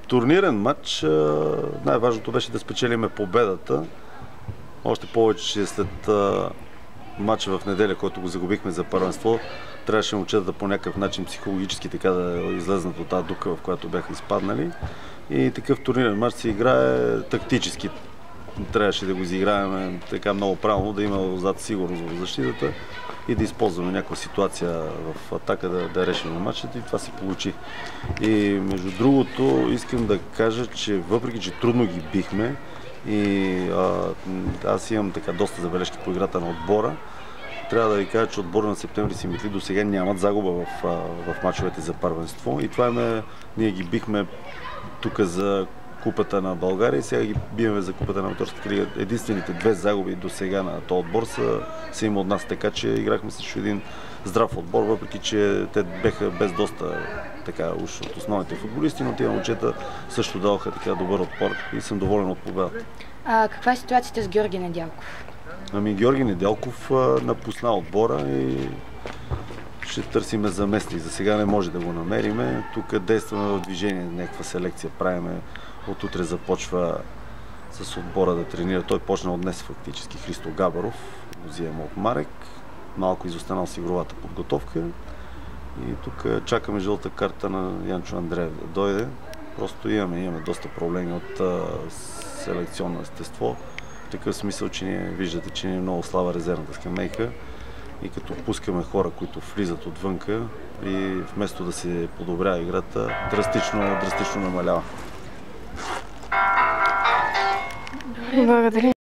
Турнирен матч, най-важното беше да спечелиме победата. Още повече, че след матча в неделя, който го загубихме за първенство, трябваше момчетата по някакъв начин психологически така да излезнат от тази дупка, в която бяха изпаднали. И такъв турнирен матч се играе тактически. Трябваше да го изиграем така много правилно, да има отзад сигурност в защитата и да използваме някаква ситуация в атака да решим матчът, и това се получи. И между другото искам да кажа, че въпреки че трудно ги бихме и аз имам така доста забележки по играта на отбора, трябва да ви кажа, че отбора на Септември Симитли до сега нямат загуба в мачовете за първенство, и това ние ги бихме тук за Купата на България и сега ги биеме за Купата на Моторската лига. Единствените две загуби до сега на този отбор са им от нас, така че играхме срещу един здрав отбор, въпреки че те беха без доста така уж от основните футболисти, но тия момчета също даваха така добър отпор и съм доволен от победата. Каква е ситуацията с Георги Недялков? Георги Недялков напусна отбора и ще търсиме заместник. За сега не може да го намериме. Тук действаме в движение, някаква селекция правиме. От утре започва с отбора да тренира. Той почна от днес фактически. Христо Габаров го взема от Марек. Малко изостанал с игровата подготовка. И тук чакаме жълта карта на Янчо Андреев да дойде. Просто имаме доста проблеми от селекционно естество. В такъв смисъл, че виждате, че ни е много слаба резервната скамейка. И като пускаме хора, които влизат отвънка, и вместо да се подобрява играта, драстично намалява. Благодаря.